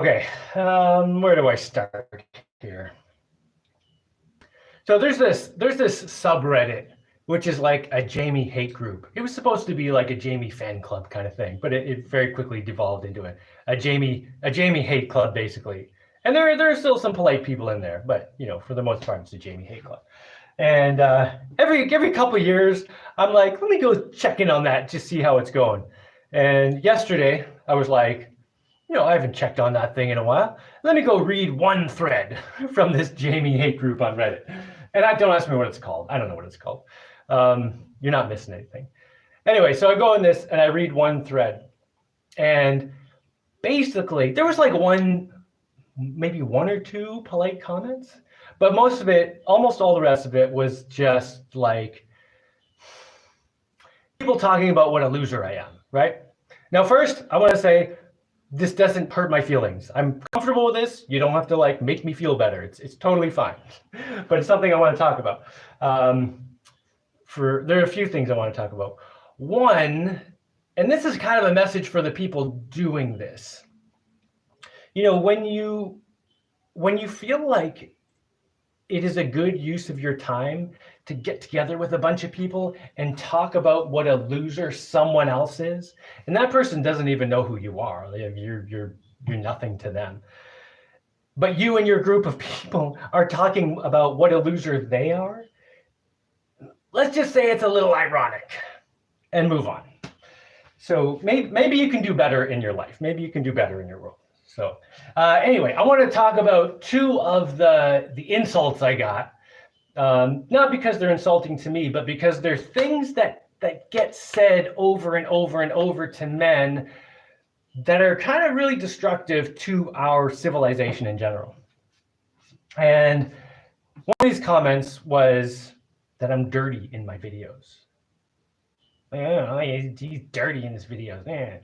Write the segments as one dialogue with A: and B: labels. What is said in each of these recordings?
A: Okay, where do I start here? So there's this subreddit, which is like a Jaimie hate group. It was supposed to be like a Jaimie fan club kind of thing, but it very quickly devolved into a Jaimie hate club basically. And there are still some polite people in there, but for the most part, it's a Jaimie hate club. And every couple of years, I'm like, let me go check in on that, just see how it's going. And yesterday, I was like, I haven't checked on that thing in a while. Let me go read one thread from this Jaimie hate group on Reddit. And don't ask me what it's called. I don't know what it's called. You're not missing anything. Anyway, so I go in this and I read one thread. And basically, there was like maybe one or two polite comments. But most of it, almost all the rest of it was just like people talking about what a loser I am, right? Now, first, I want to say, this doesn't hurt my feelings. I'm comfortable with this. You don't have to make me feel better. It's totally fine. But it's something I want to talk about. There are a few things I want to talk about. One, and this is kind of a message for the people doing this. When you feel like it is a good use of your time to get together with a bunch of people and talk about what a loser someone else is, and that person doesn't even know who you are. You're nothing to them. But you and your group of people are talking about what a loser they are. Let's just say it's a little ironic and move on. So maybe you can do better in your life. Maybe you can do better in your world. So anyway, I want to talk about two of the insults I got. Not because they're insulting to me, but because they're things that get said over and over and over to men that are kind of really destructive to our civilization in general. And one of these comments was that I'm dirty in my videos. He's dirty in his videos.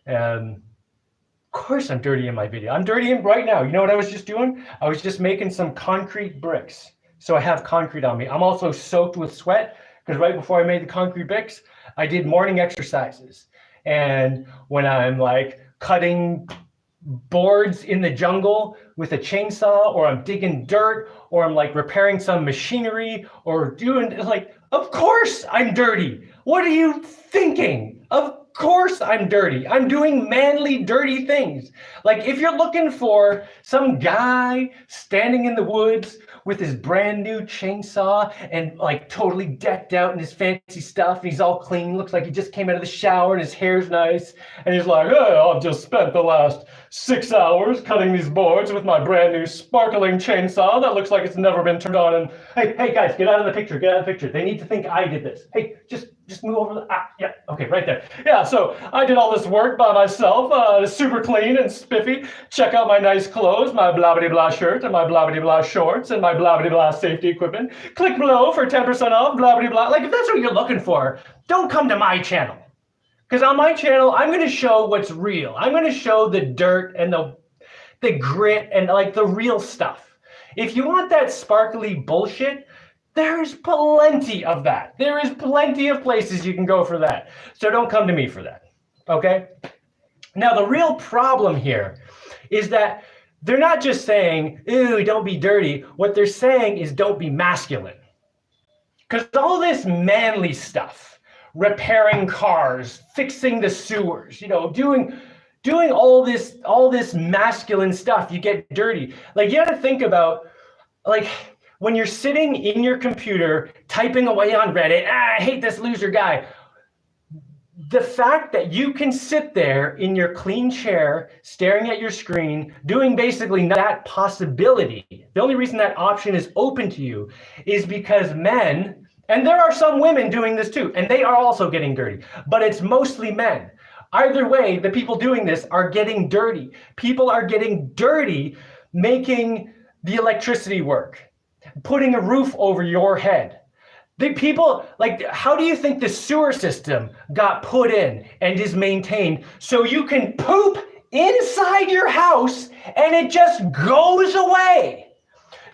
A: Of course I'm dirty in my video. I'm dirty right now. You know what I was just doing? I was just making some concrete bricks. So I have concrete on me. I'm also soaked with sweat because right before I made the concrete bricks, I did morning exercises. And when I'm cutting boards in the jungle with a chainsaw, or I'm digging dirt, or I'm repairing some machinery, or doing of course I'm dirty. What are you thinking? Of course I'm dirty. I'm doing manly, dirty things. If you're looking for some guy standing in the woods with his brand new chainsaw and totally decked out in his fancy stuff, and he's all clean, looks like he just came out of the shower and his hair's nice, and he's like, oh, I've just spent the last 6 hours cutting these boards with my brand new sparkling chainsaw that looks like it's never been turned on, and hey guys, get out of the picture, They need to think I did this. Hey, just move over yeah, okay, right there. Yeah, so I did all this work by myself, super clean and spiffy. Check out my nice clothes, my blah-blah-blah shirt, and my blah-blah-blah shorts, and my blah-blah-blah safety equipment. Click below for 10% off, blah-blah-blah. If that's what you're looking for, don't come to my channel. Because on my channel, I'm going to show what's real. I'm going to show the dirt and the grit and the real stuff. If you want that sparkly bullshit, there's plenty of that. There is plenty of places you can go for that. So don't come to me for that, okay? Now, the real problem here is that they're not just saying, ooh, don't be dirty. What they're saying is don't be masculine. Because all this manly stuff, repairing cars, fixing the sewers, doing all this masculine stuff, you get dirty. You got to think about, when you're sitting in your computer, typing away on Reddit, I hate this loser guy. The fact that you can sit there in your clean chair, staring at your screen, doing basically that possibility, the only reason that option is open to you is because men, and there are some women doing this too, and they are also getting dirty, but it's mostly men. Either way, the people doing this are getting dirty. People are getting dirty making the electricity work, putting a roof over your head. The people, how do you think the sewer system got put in and is maintained so you can poop inside your house and it just goes away?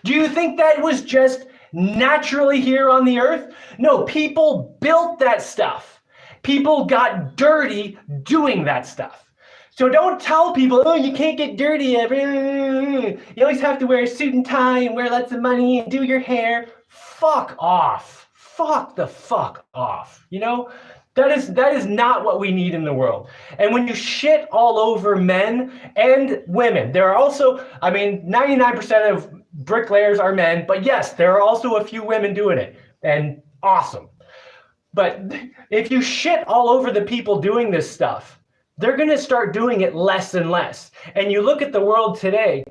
A: Do you think that was just naturally here on the earth? No, people built that stuff. People got dirty doing that stuff. So don't tell people, oh, you can't get dirty. You always have to wear a suit and tie and wear lots of money and do your hair. Fuck off. Fuck the fuck off. You know, that is not what we need in the world. And when you shit all over men and women, there are also, I mean, 99% of bricklayers are men, but yes, there are also a few women doing it, and awesome. But if you shit all over the people doing this stuff, they're going to start doing it less and less. And you look at the world today,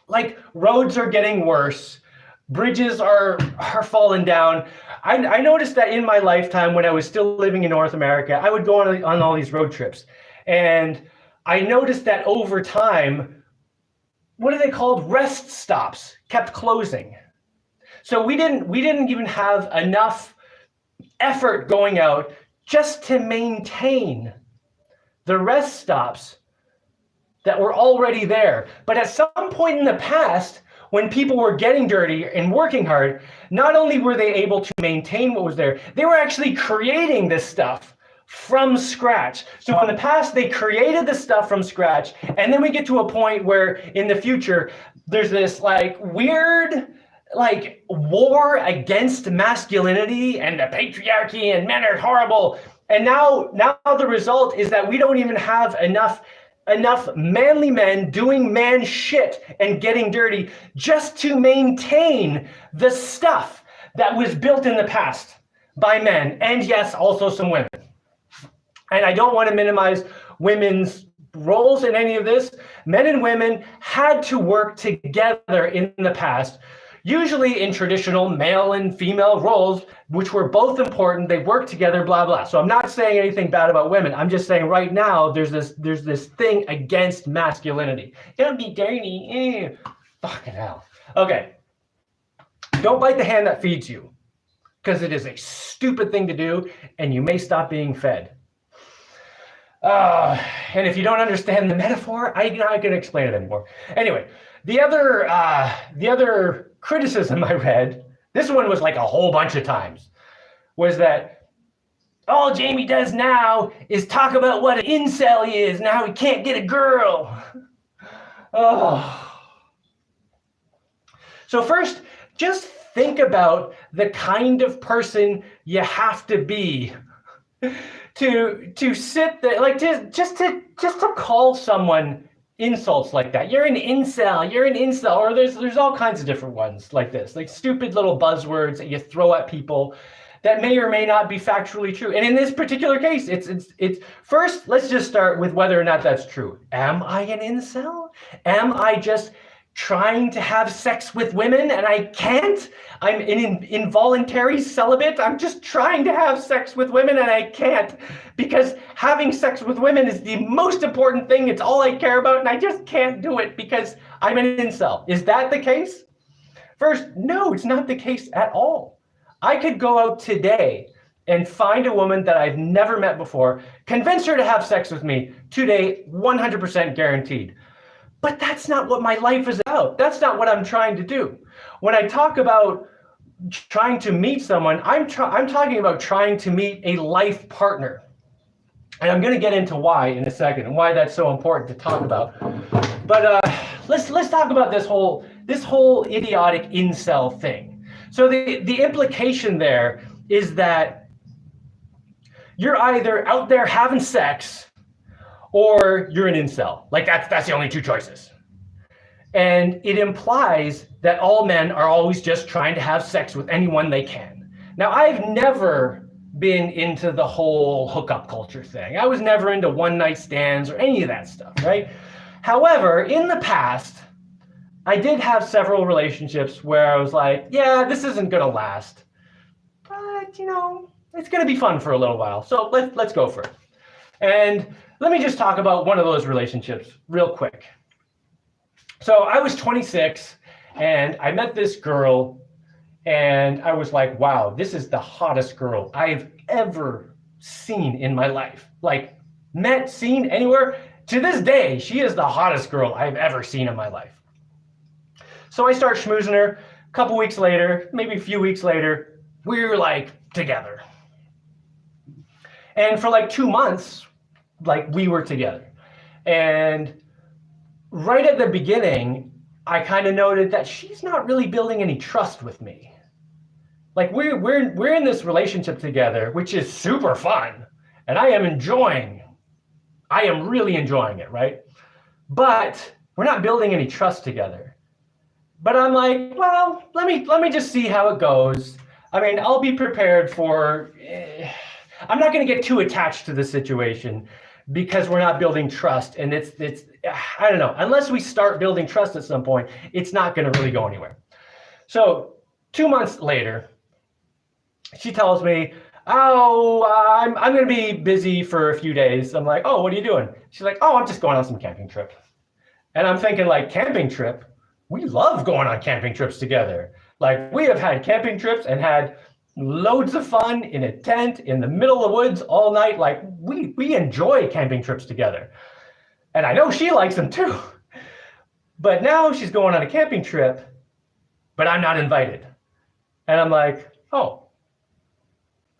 A: like roads are getting worse, bridges are falling down. I noticed that in my lifetime when I was still living in North America, I would go on all these road trips. And I noticed that over time, what are they called? Rest stops kept closing. So we didn't even have enough effort going out just to maintain the rest stops that were already there. But at some point in the past, when people were getting dirty and working hard, not only were they able to maintain what was there, they were actually creating this stuff from scratch. So in the past, they created the stuff from scratch. And then we get to a point where in the future, there's this like weird like war against masculinity and the patriarchy and men are horrible. And now the result is that we don't even have enough manly men doing man shit and getting dirty just to maintain the stuff that was built in the past by men, and yes, also some women. And I don't want to minimize women's roles in any of this. Men and women had to work together in the past, usually in traditional male and female roles, which were both important. They worked together, blah, blah. So I'm not saying anything bad about women. I'm just saying right now, there's this thing against masculinity. Don't be dirty. Fucking hell. Okay. Don't bite the hand that feeds you, because it is a stupid thing to do, and you may stop being fed. And if you don't understand the metaphor, I'm not going to explain it anymore. Anyway, the other criticism I read, this one was like a whole bunch of times, was that all Jaimie does now is talk about what an incel he is and how he can't get a girl. Oh. So first, just think about the kind of person you have to be to sit there, like just to call someone insults like that. You're an incel, or there's all kinds of different ones like this, like stupid little buzzwords that you throw at people that may or may not be factually true. And in this particular case, it's first, let's just start with whether or not that's true. Am I an incel? Am I just trying to have sex with women and I can't? I'm an involuntary celibate. I'm just trying to have sex with women and I can't, because having sex with women is the most important thing. It's all I care about, and I just can't do it because I'm an incel. Is that the case? First, no, it's not the case at all. I could go out today and find a woman that I've never met before, convince her to have sex with me today, 100% guaranteed. But that's not what my life is about. That's not what I'm trying to do. When I talk about trying to meet someone, I'm talking about trying to meet a life partner. And I'm going to get into why in a second and why that's so important to talk about. But let's talk about this whole idiotic incel thing. So the implication there is that you're either out there having sex or you're an incel. Like that's the only two choices. And it implies that all men are always just trying to have sex with anyone they can. Now, I've never been into the whole hookup culture thing. I was never into one night stands or any of that stuff, right? However, in the past, I did have several relationships where I was like, yeah, this isn't gonna last, but it's gonna be fun for a little while. So let's go for it. And let me just talk about one of those relationships real quick. So I was 26 and I met this girl and I was like, wow, this is the hottest girl I've ever seen in my life. Like seen anywhere. To this day, she is the hottest girl I've ever seen in my life. So I start schmoozing her. A couple weeks later, maybe a few weeks later, we were like together. And for like 2 months, like we were together. And right at the beginning, I kind of noted that she's not really building any trust with me. Like we're in this relationship together, which is super fun, and I am really enjoying it, right? But we're not building any trust together. But I'm like, well, let me just see how it goes. I mean, I'll be prepared for. I'm not going to get too attached to the situation because we're not building trust, and it's I don't know. Unless we start building trust at some point, it's not going to really go anywhere. So 2 months later, she tells me, oh, I'm going to be busy for a few days. I'm like, oh, what are you doing? She's like, oh, I'm just going on some camping trip. And I'm thinking, like, camping trip? We love going on camping trips together. Like, we have had camping trips and had loads of fun in a tent in the middle of the woods all night. Like, we enjoy camping trips together. And I know she likes them too. But now she's going on a camping trip, but I'm not invited. And I'm like, oh.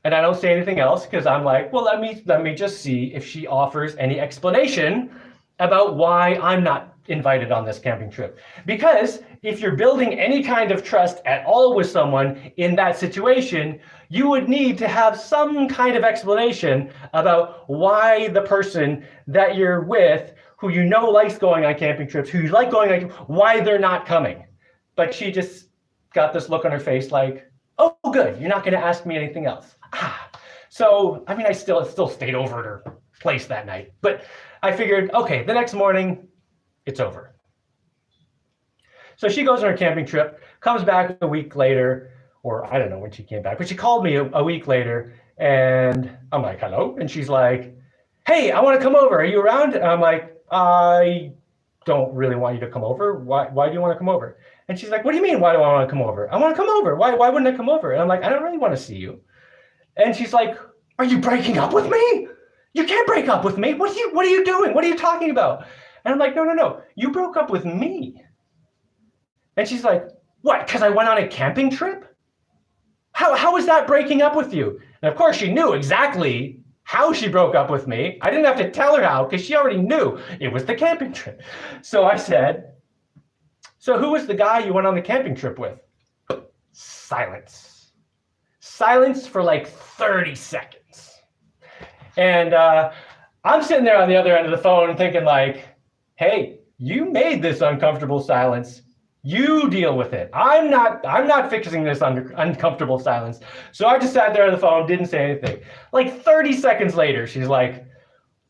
A: And I don't say anything else because I'm like, well, let me just see if she offers any explanation about why I'm not invited on this camping trip. Because if you're building any kind of trust at all with someone in that situation, you would need to have some kind of explanation about why the person that you're with, who you know likes going on camping trips, who you like going on, why they're not coming. But she just got this look on her face like, oh, good, you're not going to ask me anything else. So, I mean, I still stayed over at her place that night. But I figured, okay, the next morning, it's over. So she goes on her camping trip, comes back a week later, or I don't know when she came back, but she called me a week later, and I'm like, hello? And she's like, hey, I want to come over. Are you around? And I'm like, I don't really want you to come over. Why do you want to come over? And she's like, what do you mean, why do I want to come over? I want to come over. Why wouldn't I come over? And I'm like, I don't really want to see you. And she's like, are you breaking up with me? You can't break up with me. What are you doing? What are you talking about? And I'm like, no. You broke up with me. And she's like, what? Because I went on a camping trip? How is that breaking up with you? And of course, she knew exactly how she broke up with me. I didn't have to tell her how because she already knew it was the camping trip. So I said, so who was the guy you went on the camping trip with? Silence. Silence for like 30 seconds. And I'm sitting there on the other end of the phone thinking like, hey, you made this uncomfortable silence. You deal with it. I'm not fixing this uncomfortable silence. So I just sat there on the phone, didn't say anything. Like 30 seconds later, she's like,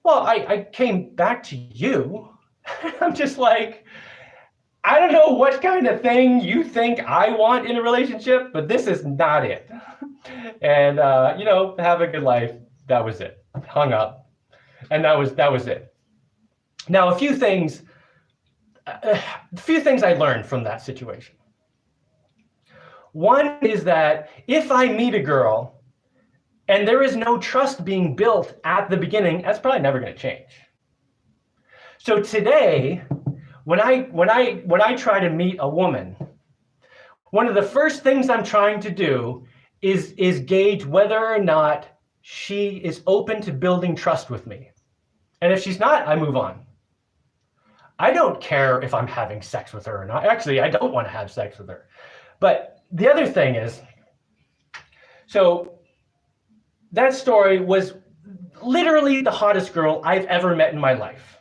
A: well, I came back to you. I'm just like, I don't know what kind of thing you think I want in a relationship, but this is not it. And, have a good life. That was it. Hung up. And that was it. Now, a few things I learned from that situation. One is that if I meet a girl and there is no trust being built at the beginning, that's probably never going to change. So today, when I try to meet a woman, one of the first things I'm trying to do is gauge whether or not she is open to building trust with me. And if she's not, I move on. I don't care if I'm having sex with her or not. Actually, I don't want to have sex with her. But the other thing is, so that story was literally the hottest girl I've ever met in my life.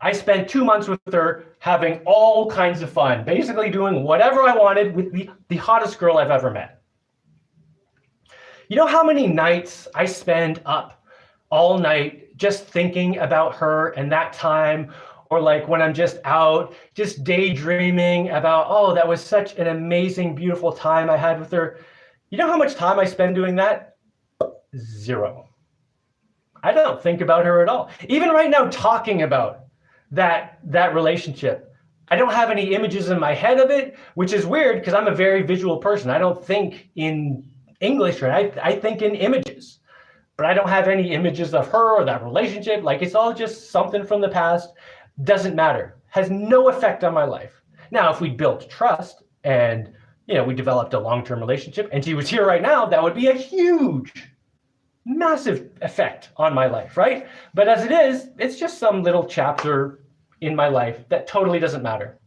A: I spent 2 months with her having all kinds of fun, basically doing whatever I wanted with the hottest girl I've ever met. You know how many nights I spend up all night just thinking about her and that time, or like when I'm just out, just daydreaming about, oh, that was such an amazing, beautiful time I had with her. You know how much time I spend doing that? 0. I don't think about her at all. Even right now, talking about that relationship, I don't have any images in my head of it, which is weird because I'm a very visual person. I don't think in English, right? I think in images, but I don't have any images of her or that relationship. Like, it's all just something from the past. Doesn't matter. Has no effect on my life. Now, if we built trust and, we developed a long-term relationship and she was here right now, that would be a huge massive effect on my life, right? But as it is, it's just some little chapter in my life that totally doesn't matter.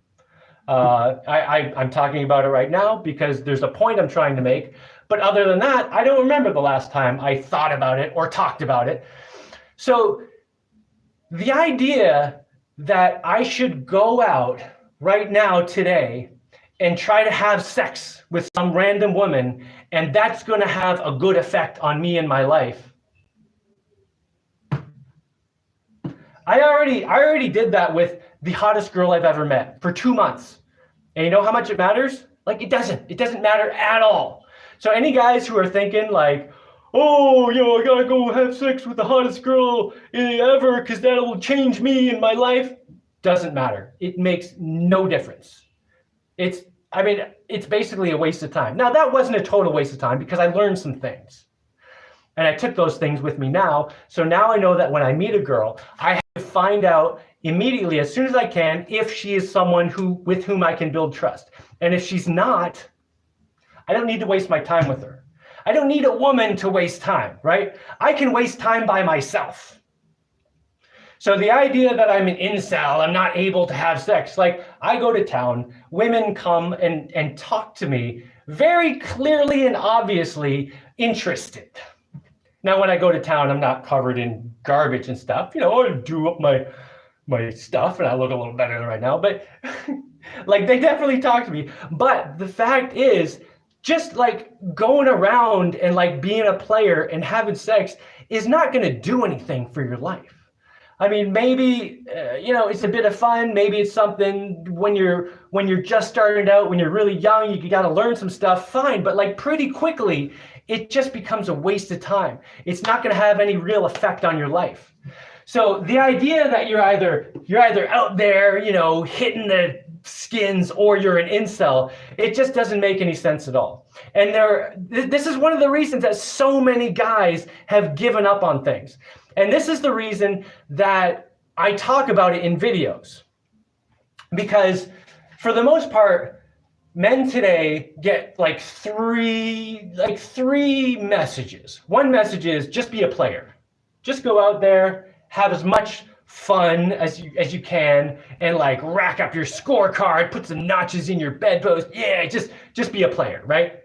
A: I'm talking about it right now because there's a point I'm trying to make. But other than that, I don't remember the last time I thought about it or talked about it. So the idea that I should go out right now today and try to have sex with some random woman and that's going to have a good effect on me in my life. I already did that with the hottest girl I've ever met for 2 months. And you know how much it matters? Like, it doesn't matter at all. So any guys who are thinking like, oh, I gotta go have sex with the hottest girl ever because that'll change me in my life, doesn't matter. It makes no difference. It's basically a waste of time. Now, that wasn't a total waste of time because I learned some things. And I took those things with me now. So now I know that when I meet a girl, I have to find out immediately, as soon as I can, if she is someone with whom I can build trust. And if she's not, I don't need to waste my time with her. I don't need a woman to waste time, right? I can waste time by myself. So the idea that I'm an incel, I'm not able to have sex, like I go to town, women come and talk to me very clearly and obviously interested. Now, when I go to town, I'm not covered in garbage and stuff. I do up my stuff and I look a little better than right now, but like they definitely talk to me. But the fact is, just like going around and like being a player and having sex is not going to do anything for your life. I mean, maybe, it's a bit of fun. Maybe it's something when you're just starting out, when you're really young, you got to learn some stuff, fine. But like pretty quickly, it just becomes a waste of time. It's not going to have any real effect on your life. So the idea that you're either out there, hitting the skins or you're an incel, it just doesn't make any sense at all. And this is one of the reasons that so many guys have given up on things. And this is the reason that I talk about it in videos. Because for the most part, men today get like three messages. One message is just be a player. Just go out there, have as much fun as you can, and like rack up your scorecard, put some notches in your bedpost. Yeah, just be a player, right?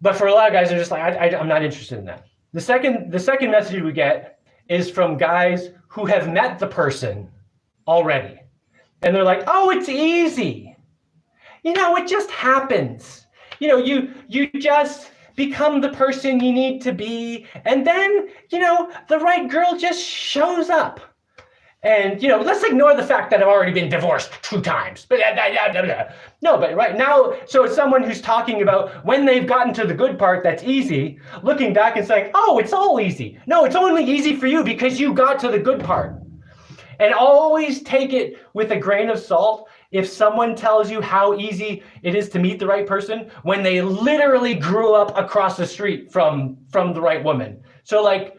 A: But for a lot of guys, they're just like, I'm not interested in that. The second message we get is from guys who have met the person already. And they're like, oh, it's easy. It just happens. You just become the person you need to be. And then, the right girl just shows up. And, let's ignore the fact that I've already been divorced 2 times. No, but right now, so it's someone who's talking about when they've gotten to the good part that's easy, looking back and saying, oh, it's all easy. No, it's only easy for you because you got to the good part. And always take it with a grain of salt if someone tells you how easy it is to meet the right person when they literally grew up across the street from the right woman. So like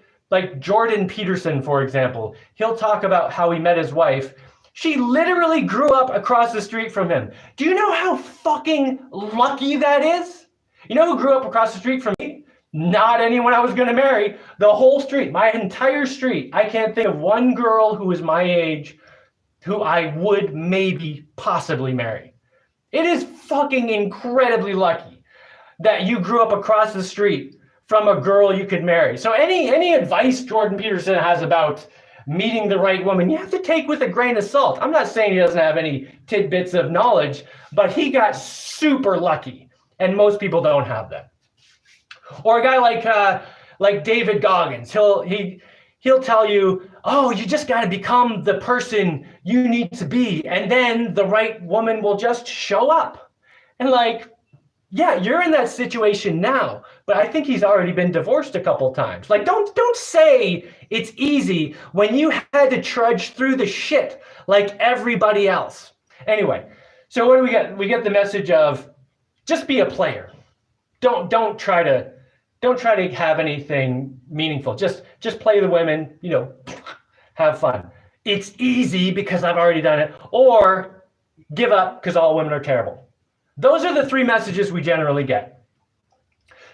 A: Jordan Peterson, for example, he'll talk about how he met his wife. She literally grew up across the street from him. Do you know how fucking lucky that is? You know who grew up across the street from me? Not anyone I was going to marry. The whole street, my entire street. I can't think of one girl who is my age who I would maybe possibly marry. It is fucking incredibly lucky that you grew up across the street from a girl you could marry. So any advice Jordan Peterson has about meeting the right woman, you have to take with a grain of salt. I'm not saying he doesn't have any tidbits of knowledge, but he got super lucky, and most people don't have that. Or a guy like David Goggins, he'll tell you, oh, you just got to become the person you need to be, and then the right woman will just show up. And like, yeah, you're in that situation now, but I think he's already been divorced a couple times. Like, don't say it's easy when you had to trudge through the shit like everybody else. Anyway, so what do we get? We get the message of just be a player. Don't try to have anything meaningful. Just play the women, have fun. It's easy because I've already done it, or give up because all women are terrible. Those are the 3 messages we generally get.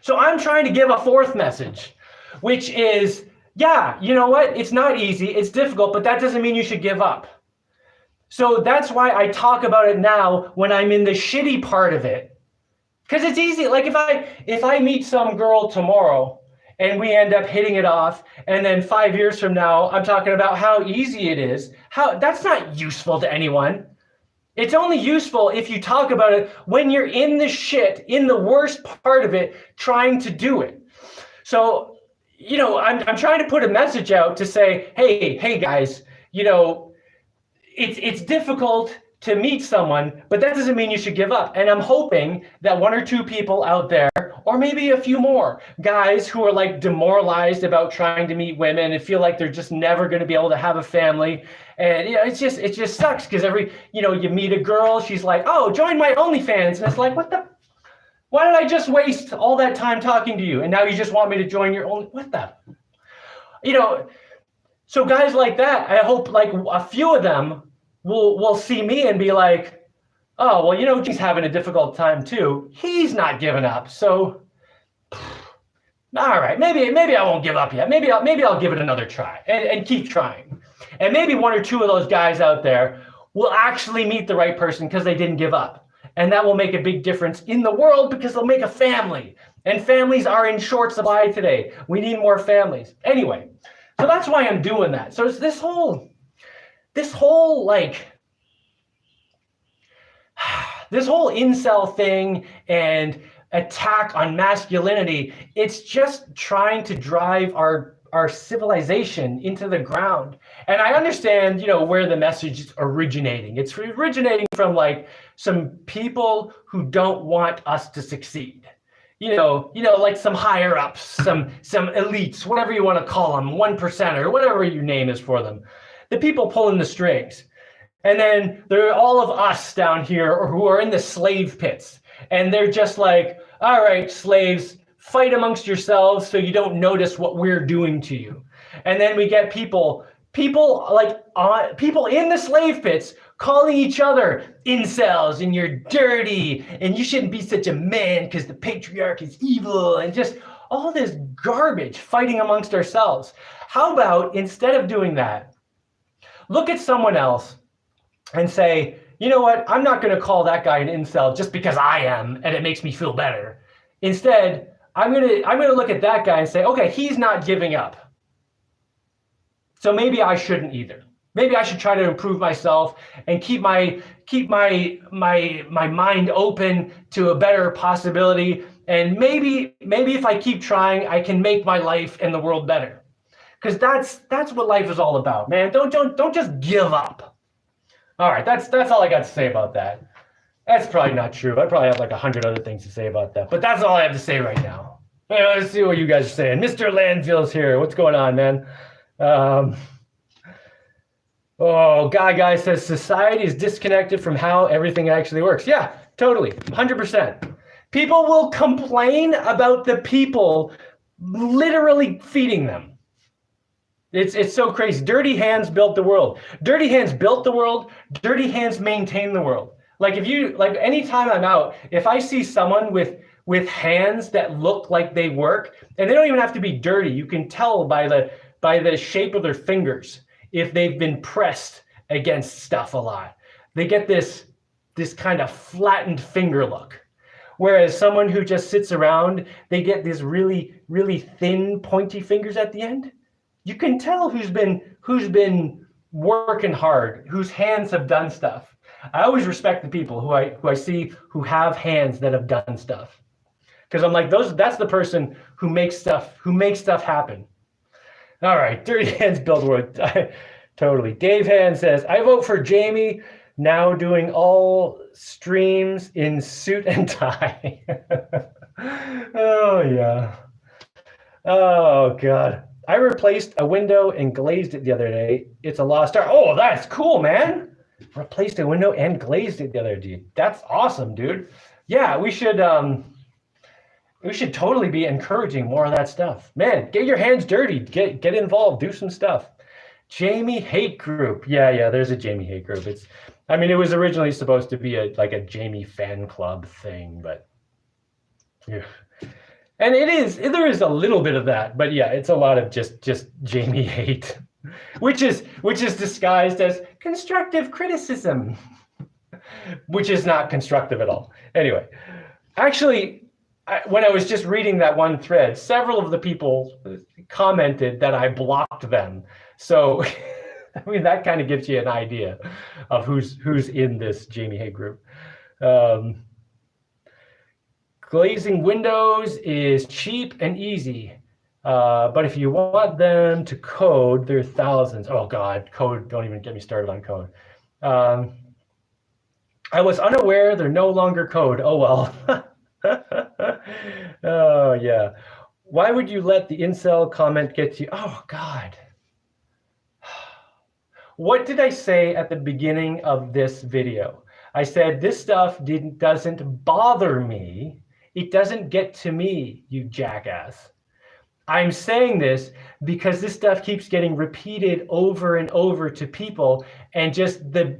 A: So I'm trying to give a 4th message, which is, yeah, you know what? It's not easy. It's difficult, but that doesn't mean you should give up. So that's why I talk about it now when I'm in the shitty part of it. Because it's easy. Like if I meet some girl tomorrow and we end up hitting it off, and then 5 years from now, I'm talking about how easy it is. That's not useful to anyone. It's only useful if you talk about it when you're in the shit, in the worst part of it, trying to do it. So, you know, I'm trying to put a message out to say, hey guys, you know, it's difficult to meet someone, but that doesn't mean you should give up. And I'm hoping that 1 or 2 people out there, or maybe a few more guys who are like demoralized about trying to meet women and feel like they're just never going to be able to have a family. And you know, it just sucks because you meet a girl, she's like, oh, join my OnlyFans. And it's like, why did I just waste all that time talking to you? And now you just want me to join your what the, so guys like that, I hope like a few of them will see me and be like, oh, well, you know, he's having a difficult time too. He's not giving up. So, all right, maybe I won't give up yet. Maybe I'll give it another try and keep trying. And maybe 1 or 2 of those guys out there will actually meet the right person because they didn't give up. And that will make a big difference in the world because they'll make a family. And families are in short supply today. We need more families. Anyway, so that's why I'm doing that. So it's this whole incel thing and attack on masculinity, it's just trying to drive our civilization into the ground. And I understand, you know, where the message is originating. It's originating from like some people who don't want us to succeed. You know, like some higher ups, some elites, whatever you want to call them, 1%, or whatever your name is for them. The people pulling the strings. And then there are all of us down here who are in the slave pits. And they're just like, all right, slaves, fight amongst yourselves so you don't notice what we're doing to you. And then we get people in the slave pits calling each other incels, and you're dirty and you shouldn't be such a man because the patriarch is evil, and just all this garbage fighting amongst ourselves. How about instead of doing that, look at someone else and say, you know what, I'm not going to call that guy an incel just because I am and it makes me feel better. Instead, I'm going to look at that guy and say, okay, he's not giving up. So maybe I shouldn't either. Maybe I should try to improve myself and keep my mind open to a better possibility. And maybe if I keep trying, I can make my life and the world better. Because that's what life is all about, man. Don't just give up. All right, that's all I got to say about that. That's probably not true. I probably have like 100 other things to say about that, but that's all I have to say right now. Let's see what you guys are saying. Mr. Landfill's here. What's going on, man? Guy says society is disconnected from how everything actually works. Yeah, totally, 100%. People will complain about the people literally feeding them. It's so crazy. Dirty hands built the world. Dirty hands built the world. Dirty hands maintain the world. Like anytime I'm out, if I see someone with hands that look like they work, and they don't even have to be dirty, you can tell by the shape of their fingers if they've been pressed against stuff a lot. They get this kind of flattened finger look. Whereas someone who just sits around, they get these really, really thin, pointy fingers at the end. You can tell who's been working hard, whose hands have done stuff. I always respect the people who I see who have hands that have done stuff, because I'm like, that's the person who makes stuff happen. All right, dirty hands build world. Totally. Dave Hand says, I vote for Jaimie, now doing all streams in suit and tie. Oh yeah. Oh God. I replaced a window and glazed it the other day. It's a lost art. Oh, that's cool, man. Replaced a window and glazed it the other day. That's awesome, dude. Yeah, we should totally be encouraging more of that stuff. Man, get your hands dirty. Get involved. Do some stuff. Jaimie hate group. Yeah, there's a Jaimie hate group. It was originally supposed to be a Jaimie fan club thing, but yeah. And there is a little bit of that, but yeah, it's a lot of just Jaimie hate, which is disguised as constructive criticism, which is not constructive at all. Anyway, actually, when I was just reading that one thread, several of the people commented that I blocked them. So, I mean, that kind of gives you an idea of who's in this Jaimie hate group. Glazing windows is cheap and easy, but if you want them to code, there are thousands. Oh God, code, don't even get me started on code. I was unaware they're no longer code. Oh well. Oh yeah. Why would you let the incel comment get to you? Oh God. What did I say at the beginning of this video? I said this stuff doesn't bother me. It doesn't get to me, you jackass. I'm saying this because this stuff keeps getting repeated over and over to people, and just the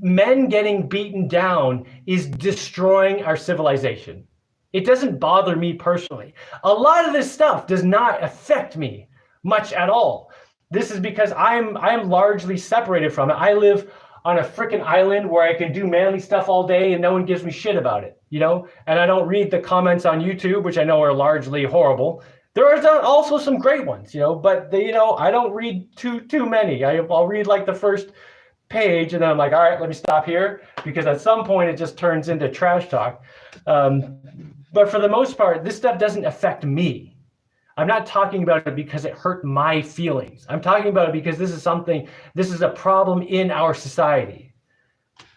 A: men getting beaten down is destroying our civilization. It doesn't bother me personally. A lot of this stuff does not affect me much at all. This is because I'm largely separated from it. I live on a freaking island where I can do manly stuff all day and no one gives me shit about it, you know? And I don't read the comments on YouTube, which I know are largely horrible. There are also some great ones, you know, but I don't read too many. I'll read like the first page and then I'm like, all right, let me stop here, because at some point it just turns into trash talk. But for the most part, this stuff doesn't affect me. I'm not talking about it because it hurt my feelings. I'm talking about it because this is a problem in our society,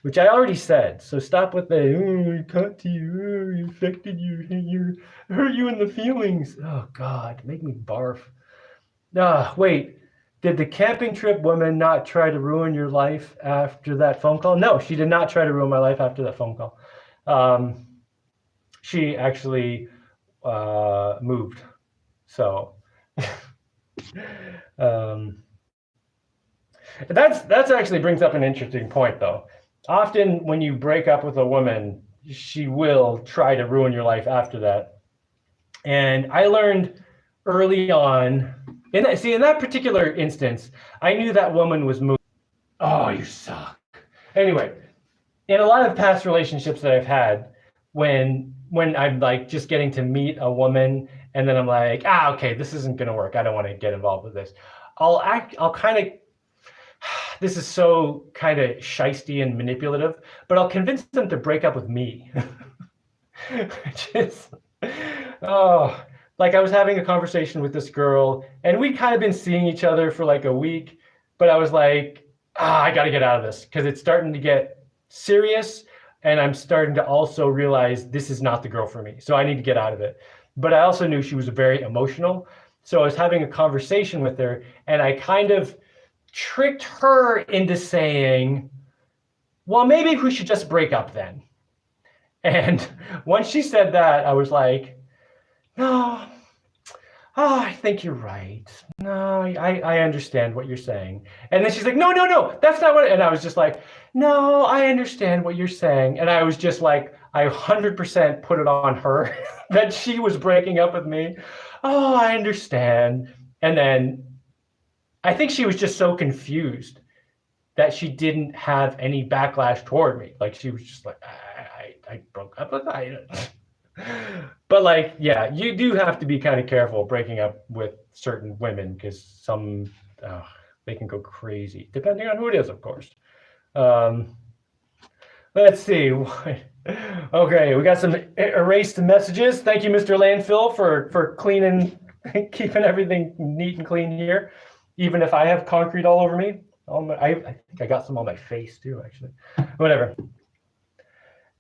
A: which I already said. So stop with the, it cut to you, it affected you, hurt you in the feelings. Oh God, make me barf. Wait, did the camping trip woman not try to ruin your life after that phone call? No, she did not try to ruin my life after that phone call. She actually moved. So that's actually brings up an interesting point, though. Often when you break up with a woman, she will try to ruin your life after that. And I learned early on, in that particular instance, I knew that woman was moving. Oh, you suck. Anyway, in a lot of past relationships that I've had, when I'm like just getting to meet a woman and then I'm like, okay, this isn't going to work. I don't want to get involved with this. I'll kind of, this is so kind of shisty and manipulative, but I'll convince them to break up with me. Which is, like I was having a conversation with this girl and we'd kind of been seeing each other for like a week, but I was like, I got to get out of this because it's starting to get serious. And I'm starting to also realize this is not the girl for me. So I need to get out of it. But I also knew she was very emotional. So I was having a conversation with her and I kind of tricked her into saying, well, maybe we should just break up then. And once she said that, I was like, no, I think you're right. No, I understand what you're saying. And then she's like, no, that's not what, and I was just like, no, I understand what you're saying. And I was just like, I 100% put it on her that she was breaking up with me. Oh, I understand. And then I think she was just so confused that she didn't have any backlash toward me. Like she was just like, I broke up with her. But like, yeah, you do have to be kind of careful breaking up with certain women because some, they can go crazy, depending on who it is, of course. Let's see. Okay, we got some erased messages. Thank you, Mr. Landfill, for cleaning, keeping everything neat and clean here, even if I have concrete all over me. I think I got some on my face too, actually. Whatever.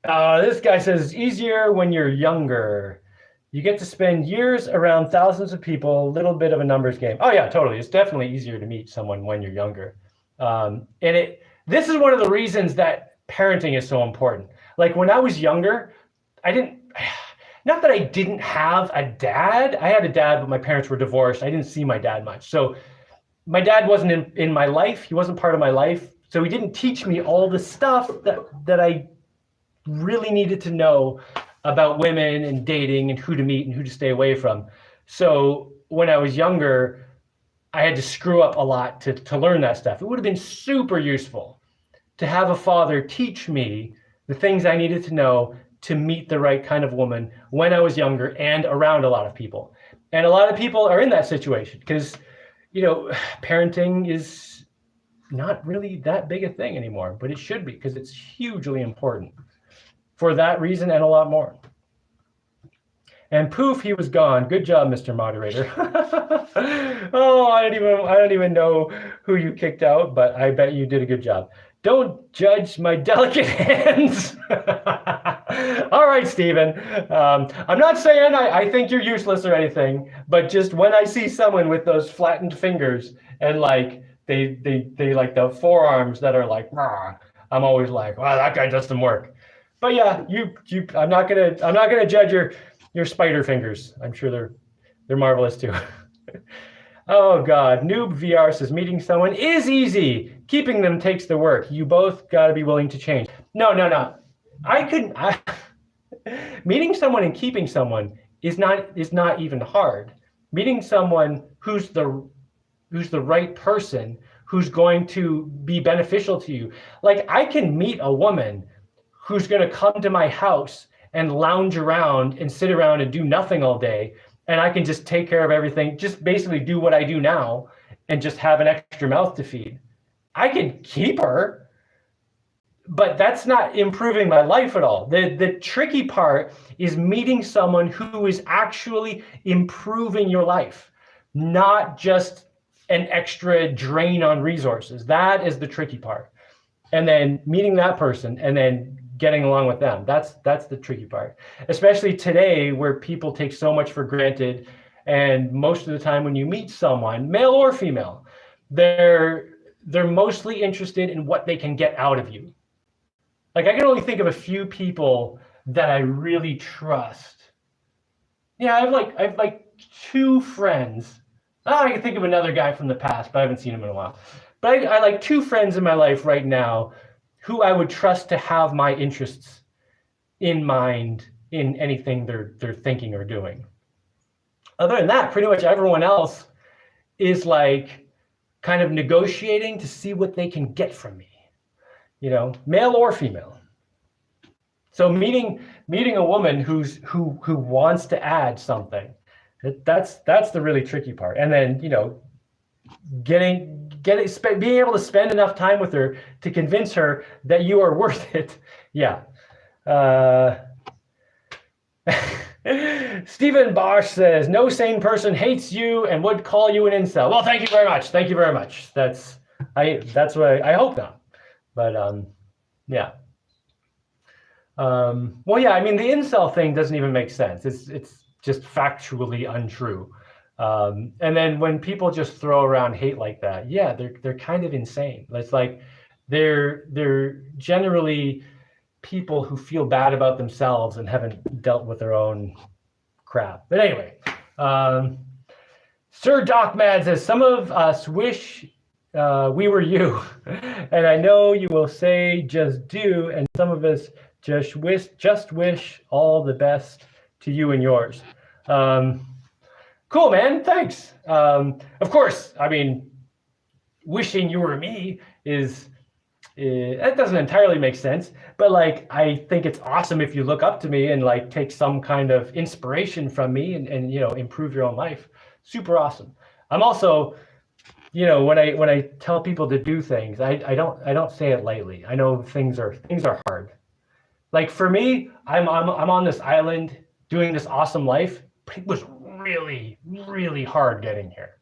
A: This guy says, it's easier when you're younger. You get to spend years around thousands of people, a little bit of a numbers game. Oh yeah, totally. It's definitely easier to meet someone when you're younger. And this is one of the reasons that parenting is so important. Like when I was younger, not that I didn't have a dad. I had a dad, but my parents were divorced. I didn't see my dad much. So my dad wasn't in my life. He wasn't part of my life. So he didn't teach me all the stuff that I really needed to know about women and dating and who to meet and who to stay away from. So when I was younger, I had to screw up a lot to learn that stuff. It would have been super useful to have a father teach me the things I needed to know to meet the right kind of woman when I was younger and around a lot of people. And a lot of people are in that situation because, you know, parenting is not really that big a thing anymore, but it should be because it's hugely important for that reason and a lot more. And poof, he was gone. Good job, Mr. Moderator. Oh, I don't even know who you kicked out, but I bet you did a good job. Don't judge my delicate hands. All right, Stephen. I'm not saying I think you're useless or anything, but just when I see someone with those flattened fingers and like they like the forearms that are like, rah, I'm always like, wow, that guy does some work. But yeah, I'm not gonna judge your spider fingers. I'm sure they're marvelous too. Oh God, Noob VR says meeting someone is easy. Keeping them takes the work. You both got to be willing to change. No. Meeting someone and keeping someone is not even hard. Meeting someone who's the right person, who's going to be beneficial to you. Like I can meet a woman who's going to come to my house and lounge around and sit around and do nothing all day. And I can just take care of everything, just basically do what I do now and just have an extra mouth to feed. I can keep her, but that's not improving my life at all. The tricky part is meeting someone who is actually improving your life, not just an extra drain on resources. That is the tricky part. And then meeting that person and then getting along with them. That's the tricky part, especially today where people take so much for granted. And most of the time when you meet someone, male or female, they're mostly interested in what they can get out of you. Like I can only think of a few people that I really trust. Yeah, I have like two friends. I can think of another guy from the past, but I haven't seen him in a while. But I like two friends in my life right now who I would trust to have my interests in mind in anything they're thinking or doing. Other than that, pretty much everyone else is like kind of negotiating to see what they can get from me, you know, male or female. So meeting a woman who wants to add something, that's the really tricky part. And then, you know, being able to spend enough time with her to convince her that you are worth it. Yeah. Stephen Bosch says, no sane person hates you and would call you an incel. Well, thank you very much. Thank you very much. That's what I hope not. But yeah. Well, yeah, I mean, the incel thing doesn't even make sense. It's just factually untrue. And then when people just throw around hate like that, yeah, they're kind of insane. It's like they're generally people who feel bad about themselves and haven't dealt with their own crap. But anyway, Sir Doc Mad says, some of us wish we were you. And I know you will say just do, and some of us just wish all the best to you and yours. Cool, man. Thanks. Of course, I mean, wishing you were me that doesn't entirely make sense, but like, I think it's awesome if you look up to me and like take some kind of inspiration from me and you know, improve your own life. Super awesome. I'm also, you know, when I tell people to do things, I don't say it lightly. I know things are hard. Like for me, I'm on this island doing this awesome life, but it was really, really hard getting here.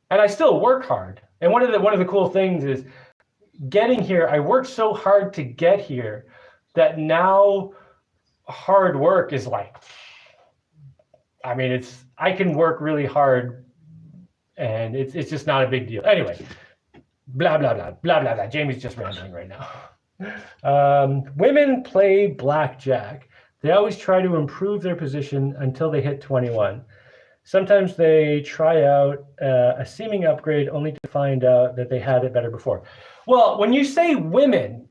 A: And I still work hard. And one of the cool things is getting here, I worked so hard to get here that now hard work is like, I mean, I can work really hard and it's just not a big deal. Anyway, blah, blah, blah, blah, blah, blah. Jamie's just rambling right now. Women play blackjack. They always try to improve their position until they hit 21. Sometimes they try out a seeming upgrade only to find out that they had it better before. Well, when you say women,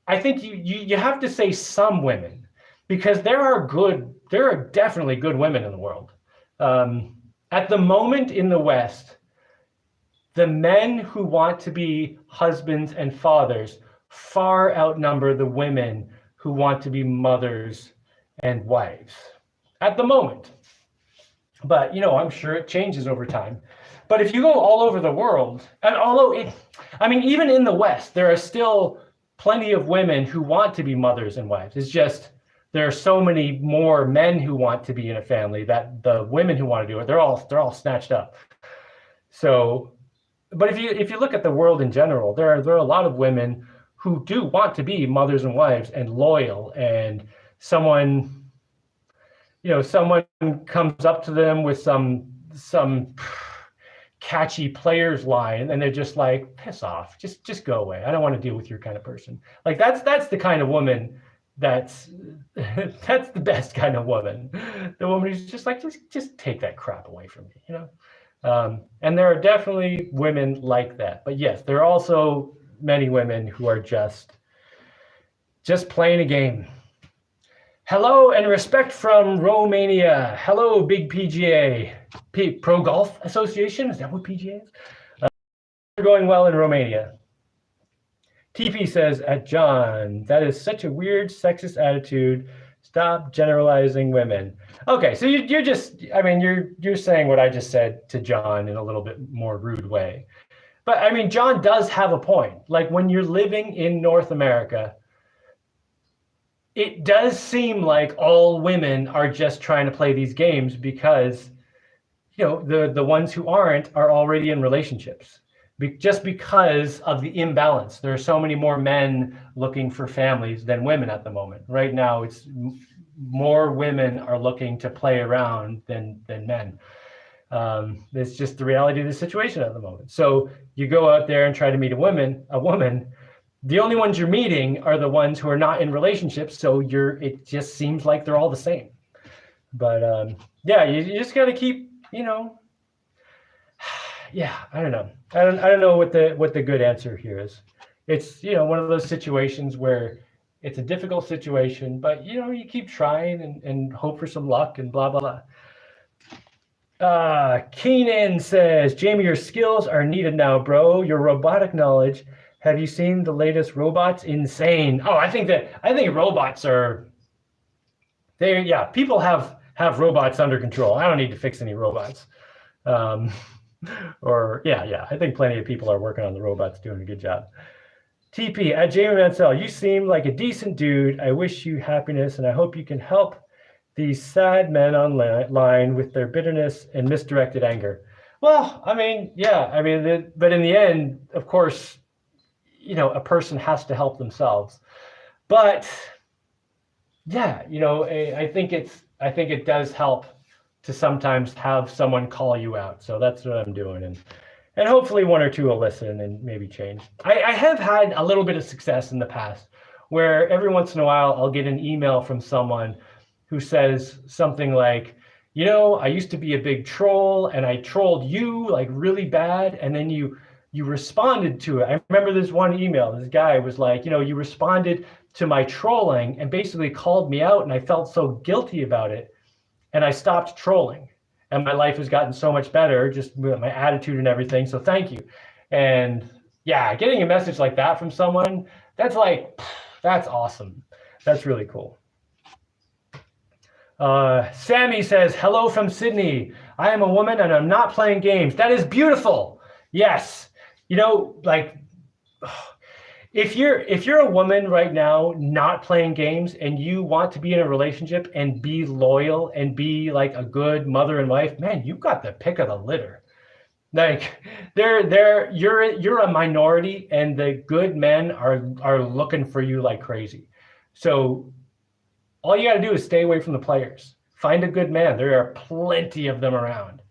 A: I think you have to say some women, because there are definitely good women in the world. At the moment in the West, the men who want to be husbands and fathers far outnumber the women who want to be mothers and wives at the moment. But, I'm sure it changes over time. But if you go all over the world, and even in the West, there are still plenty of women who want to be mothers and wives. It's just there are so many more men who want to be in a family that the women who want to do it, they're all snatched up. So, but if you look at the world in general, there are a lot of women who do want to be mothers and wives and loyal, and someone comes up to them with some catchy players line, and they're just like, piss off, just go away. I don't want to deal with your kind of person. Like that's the kind of woman that's the best kind of woman. The woman who's just like, just take that crap away from me, and there are definitely women like that. But yes, there are also many women who are just playing a game. Hello and respect from Romania. Hello, big PGA. Pro Golf Association? Is that what PGA is? We're going well in Romania. TP says, at John, that is such a weird sexist attitude. Stop generalizing women. Okay, so you're saying what I just said to John in a little bit more rude way. But John does have a point. Like when you're living in North America, it does seem like all women are just trying to play these games because, the ones who aren't are already in relationships. Just because of the imbalance. There are so many more men looking for families than women at the moment. Right now, it's more women are looking to play around than men. It's just the reality of the situation at the moment. So you go out there and try to meet a woman, the only ones you're meeting are the ones who are not in relationships. So it just seems like they're all the same. But you just got to keep, I don't know. I don't know what the good answer here is. It's, one of those situations where it's a difficult situation, but you keep trying and hope for some luck and blah, blah, blah. Kanan says, Jaimie, your skills are needed now, bro. Your robotic knowledge. Have you seen the latest robots? Insane. Oh, I think robots are people have robots under control. I don't need to fix any robots. I think plenty of people are working on the robots, doing a good job. TP, at Jaimie Mansell, you seem like a decent dude. I wish you happiness, and I hope you can help these sad men online with their bitterness and misdirected anger. Well, but in the end, of course, a person has to help themselves. But I think it does help to sometimes have someone call you out. So that's what I'm doing. And hopefully one or two will listen and maybe change. I have had a little bit of success in the past where every once in a while I'll get an email from someone who says something like, I used to be a big troll and I trolled you like really bad. And then you responded to it. I remember this one email, this guy was like, you responded to my trolling and basically called me out, and I felt so guilty about it. And I stopped trolling, and my life has gotten so much better, just my attitude and everything. So thank you. And getting a message like that from someone, that's awesome. That's really cool. Sammy says, hello from Sydney. I am a woman and I'm not playing games. That is beautiful. Yes. If you're a woman right now not playing games and you want to be in a relationship and be loyal and be like a good mother and wife, man, you've got the pick of the litter. Like you're a minority, and the good men are looking for you like crazy. So all you got to do is stay away from the players. Find a good man. There are plenty of them around.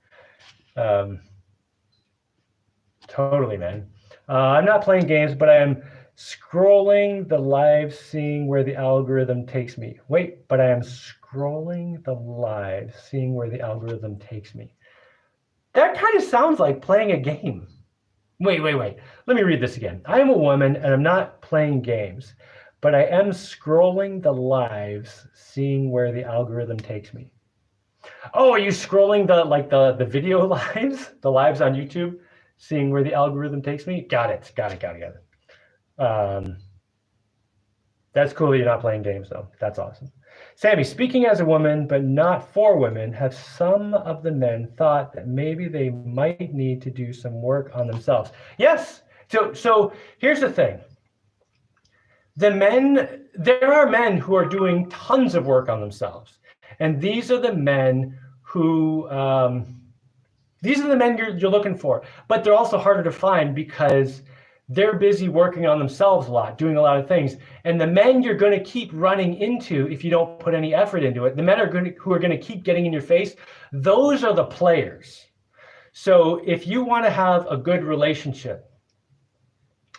A: Totally, man. I'm not playing games, but I am scrolling the live, seeing where the algorithm takes me. Wait, but I am scrolling the live, seeing where the algorithm takes me. That kind of sounds like playing a game. Wait. Let me read this again. I am a woman and I'm not playing games, but I am scrolling the lives, seeing where the algorithm takes me. Oh, are you scrolling the video lives, the lives on YouTube, seeing where the algorithm takes me? Got it. That's cool that you're not playing games, though. That's awesome. Sammy, speaking as a woman, but not for women, have some of the men thought that maybe they might need to do some work on themselves? Yes. So here's the thing. There are men who are doing tons of work on themselves. And these are the men who, you're looking for. But they're also harder to find because they're busy working on themselves a lot, doing a lot of things. And the men you're going to keep running into if you don't put any effort into it, the men who are going to keep getting in your face, those are the players. So if you want to have a good relationship,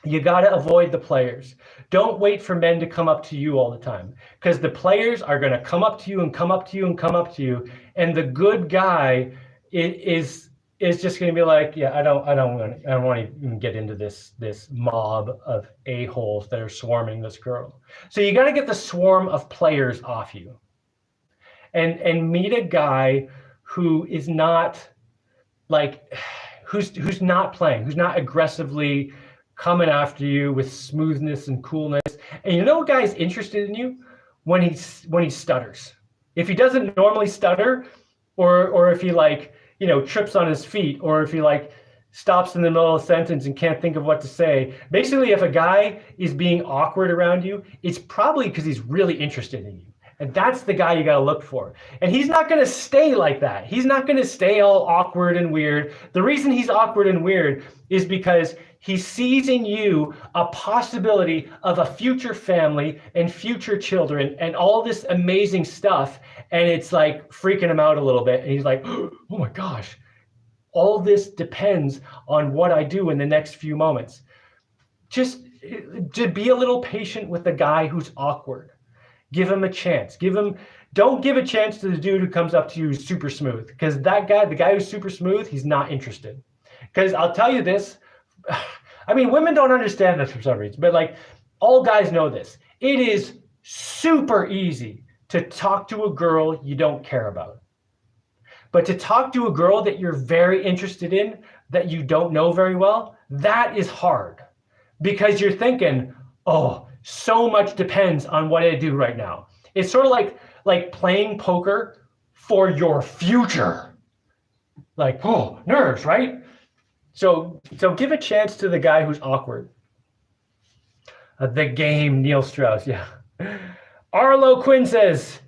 A: you got to avoid the players. Don't wait for men to come up to you all the time, because the players are going to come up to you and come up to you and come up to you. And the good guy is just going to be like, yeah, I don't want to even get into this mob of a-holes that are swarming this girl. So you got to get the swarm of players off you, and meet a guy who is not like, who's not playing, who's not aggressively coming after you with smoothness and coolness. And you know, a guy's interested in you when he stutters. If he doesn't normally stutter, or if he trips on his feet, or if he stops in the middle of a sentence and can't think of what to say. Basically, if a guy is being awkward around you, it's probably because he's really interested in you. And that's the guy you got to look for. And he's not going to stay like that. He's not going to stay all awkward and weird. The reason he's awkward and weird is because he sees in you a possibility of a future family and future children and all this amazing stuff. And it's like freaking him out a little bit. And he's like, oh my gosh, all this depends on what I do in the next few moments. Just to be a little patient with the guy who's awkward. Give him a chance. Don't give a chance to the dude who comes up to you super smooth, because that guy, the guy who's super smooth, he's not interested. Because I'll tell you this, I mean, women don't understand this for some reason, but all guys know this. It is super easy to talk to a girl you don't care about. But to talk to a girl that you're very interested in, that you don't know very well, that is hard. Because you're thinking, oh, so much depends on what I do right now. It's sort of like playing poker for your future. Oh, nerves, right? So give a chance to the guy who's awkward. The game, Neil Strauss, yeah. Arlo Quinn says,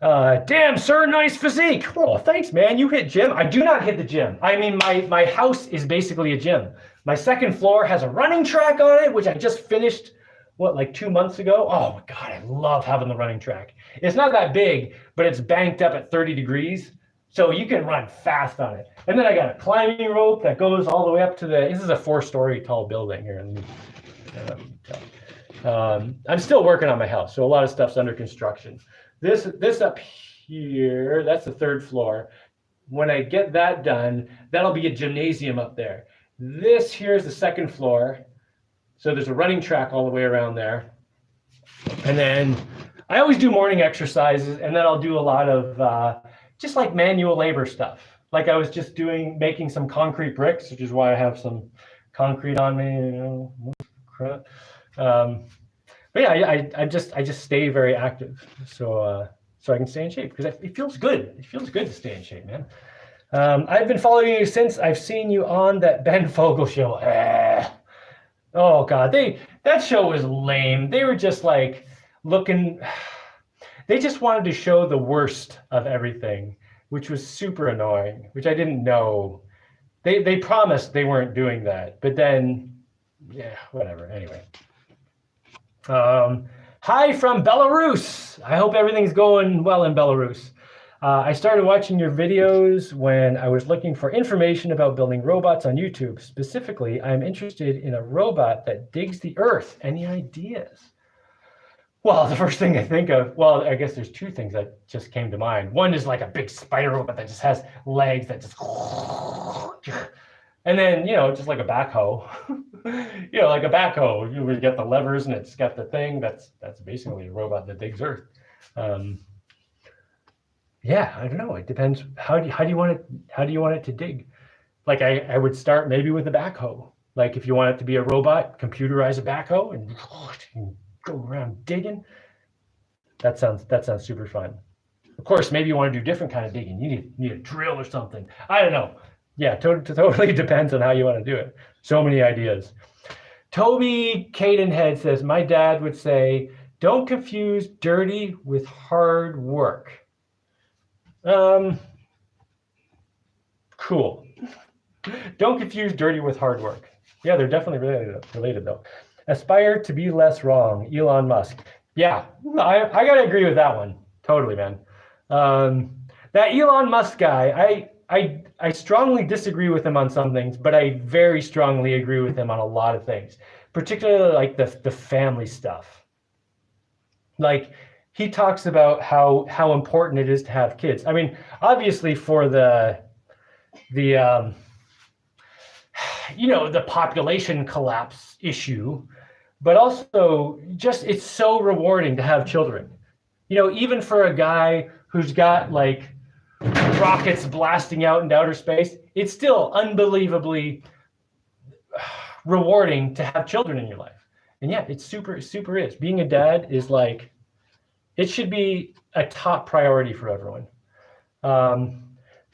A: damn, sir, nice physique. Oh, thanks, man. You hit gym. I do not hit the gym. I mean, my house is basically a gym. My second floor has a running track on it, which I just finished, 2 months ago? Oh my God, I love having the running track. It's not that big, but it's banked up at 30 degrees. So you can run fast on it. And then I got a climbing rope that goes all the way up to this is a 4-story tall building here. I'm still working on my house, so a lot of stuff's under construction. This up here, that's the 3rd floor. When I get that done, that'll be a gymnasium up there. This here is the 2nd floor. So there's a running track all the way around there. And then I always do morning exercises, and then I'll do a lot of just manual labor stuff. I was just making some concrete bricks, which is why I have some concrete on me, crap. But yeah, I just stay very active, so I can stay in shape, because it feels good. It feels good to stay in shape, man. I've been following you since I've seen you on that Ben Fogel show. Oh God, that show was lame. They were just looking. They just wanted to show the worst of everything, which was super annoying, which I didn't know. They promised they weren't doing that, but then, yeah, whatever. Anyway. Hi from Belarus. I hope everything's going well in Belarus. I started watching your videos when I was looking for information about building robots on YouTube. Specifically, I'm interested in a robot that digs the earth. Any ideas? Well, the first thing I think of, I guess there's 2 things that just came to mind. One is a big spider robot that just has legs that just, And then, just like a backhoe, like a backhoe, you get the levers and it's got the thing. That's basically a robot that digs earth. Yeah, I don't know. It depends. How do you want it to dig? Like I would start maybe with a backhoe. Like if you want it to be a robot, computerize a backhoe and go around digging. That sounds super fun. Of course, maybe you want to do different kind of digging. You need a drill or something. I don't know. Yeah, totally depends on how you want to do it. So many ideas. Toby Cadenhead says, my dad would say, don't confuse dirty with hard work. Cool. Don't confuse dirty with hard work. Yeah, they're definitely related though. Aspire to be less wrong, Elon Musk. Yeah, I gotta agree with that one. Totally, man. That Elon Musk guy, I strongly disagree with him on some things, but I very strongly agree with him on a lot of things, particularly like the family stuff. Like he talks about how important it is to have kids. I mean, obviously for the population collapse issue, but also just it's so rewarding to have children. Even for a guy who's got like rockets blasting out into outer space, it's still unbelievably rewarding to have children in your life. And yeah, it's super is. Being a dad is like, it should be a top priority for everyone.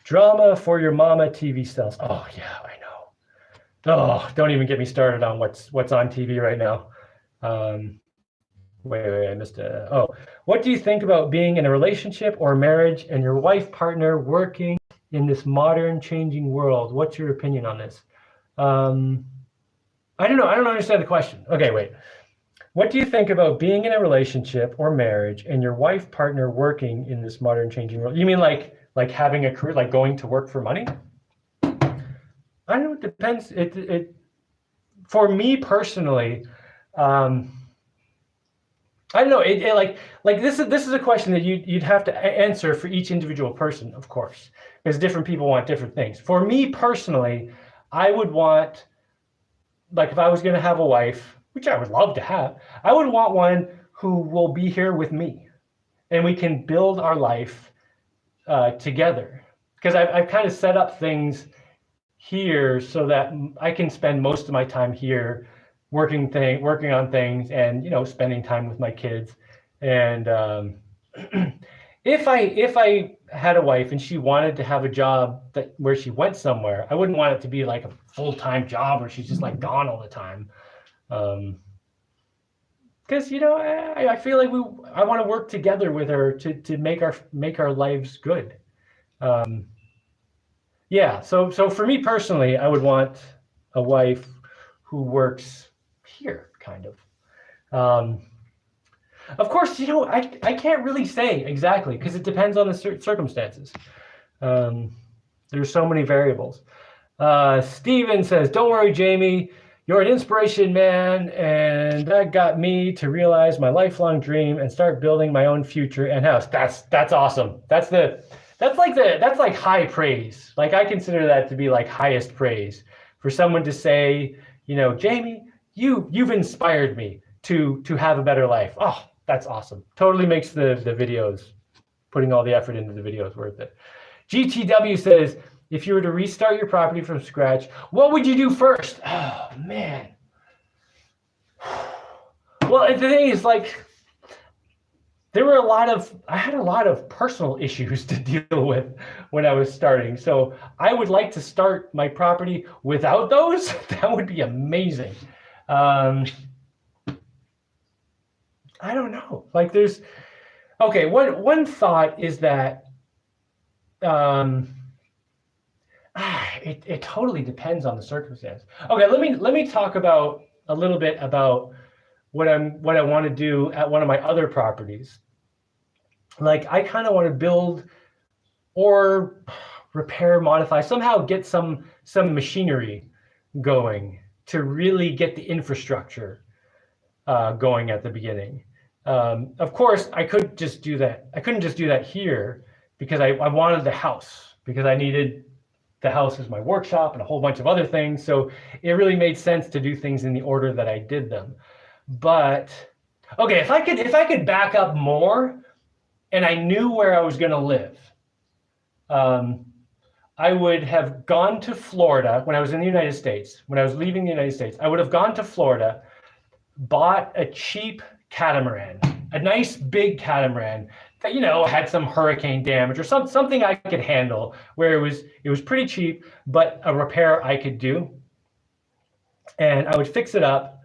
A: Drama for your mama TV stars. Oh yeah, I know. Oh, don't even get me started on what's on TV right now. Wait, I missed it. Oh, what do you think about being in a relationship or marriage and your wife partner working in this modern changing world? What's your opinion on this? I don't know. I don't understand the question. Okay, wait. What do you think about being in a relationship or marriage and your wife partner working in this modern changing world? You mean like having a career, like going to work for money? I don't know. It depends. It for me personally, I don't know. Like this is a question that you'd have to answer for each individual person, of course, because different people want different things. For me personally, I would want, like, if I was going to have a wife, which I would love to have, I would want one who will be here with me, and we can build our life together. Because I've kind of set up things here so that I can spend most of my time here working on things and spending time with my kids. And if I had a wife and she wanted to have a job where she went somewhere, I wouldn't want it to be like a full-time job where she's just like gone all the time. Because I feel like I want to work together with her to make our lives good. Yeah, so for me personally, I would want a wife who works here, kind of. Of course, I can't really say exactly because it depends on the circumstances. There's so many variables. Steven says, don't worry, Jaimie, you're an inspiration, man, and that got me to realize my lifelong dream and start building my own future and house. That's awesome. That's like high praise. Like I consider that to be like highest praise for someone to say, Jaimie, you've inspired me to have a better life. Oh, that's awesome. Totally makes the videos, putting all the effort into the videos worth it. GTW says, if you were to restart your property from scratch, what would you do first? Oh, man. Well, the thing is, like, I had a lot of personal issues to deal with when I was starting. So I would like to start my property without those. That would be amazing. I don't know. Like okay, one thought is that it totally depends on the circumstance. Okay, let me talk about a little bit about what I want to do at one of my other properties. Like I kind of want to build or repair, modify, somehow get some machinery going to really get the infrastructure going at the beginning. Of course, I could just do that. I couldn't just do that here because I wanted the house, because I needed the house is my workshop and a whole bunch of other things. So it really made sense to do things in the order that I did them. But okay, if I could back up more and I knew where I was going to live, I would have gone to Florida when I was in the United States. When I was leaving the United States, I would have gone to Florida, bought a cheap catamaran, a nice big catamaran that, had some hurricane damage or something I could handle, where it was pretty cheap, but a repair I could do. And I would fix it up,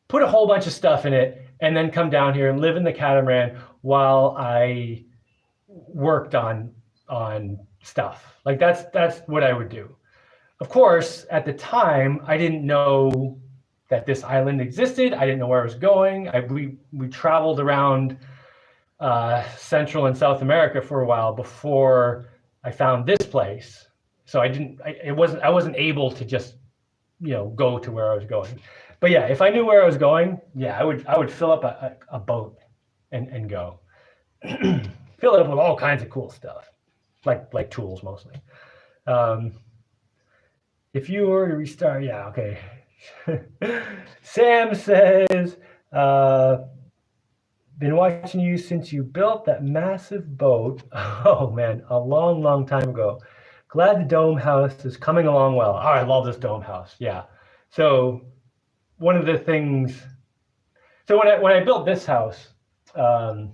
A: put a whole bunch of stuff in it, and then come down here and live in the catamaran while I worked on stuff. Like that's what I would do. Of course, at the time, I didn't know that this island existed. I didn't know where I was going. We traveled around Central and South America for a while before I found this place. So I wasn't able to just, go to where I was going. But yeah, if I knew where I was going, yeah, I would fill up a boat and go. Fill it up with all kinds of cool stuff, like tools mostly. If you were to restart, yeah, okay. Sam says, been watching you since you built that massive boat. Oh man, a long, long time ago. Glad the dome house is coming along well. Oh, I love this dome house. Yeah. So one of the things, so when I built this house, I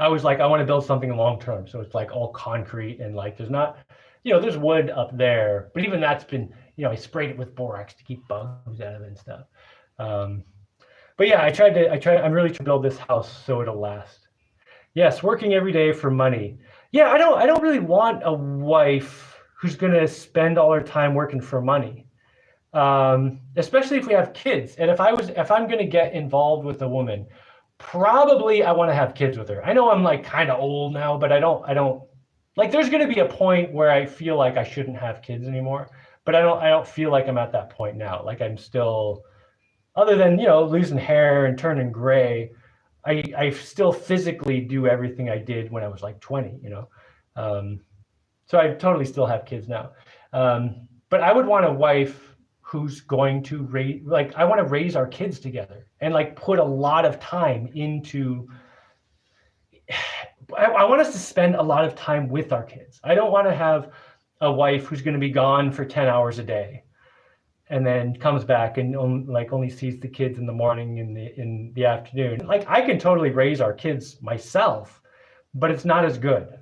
A: was like, I want to build something long term. So it's like all concrete and like there's not, there's wood up there, but even that's been, I sprayed it with borax to keep bugs out of it and stuff. But yeah, I'm really trying to build this house so it'll last. Yes, working every day for money. Yeah, I don't really want a wife who's going to spend all her time working for money. Especially if we have kids. And if I'm going to get involved with a woman, probably I want to have kids with her. I know I'm like kind of old now, but I don't like, there's going to be a point where I feel like I shouldn't have kids anymore, but I don't feel like I'm at that point now. Like I'm still, other than, losing hair and turning gray, I still physically do everything I did when I was like 20, so I totally still have kids now. But I would want a wife who's going to I want to raise our kids together and like put a lot of time into, I want us to spend a lot of time with our kids. I don't want to have a wife who's going to be gone for 10 hours a day and then comes back and only sees the kids in the morning and in the afternoon. Like I can totally raise our kids myself, but it's not as good.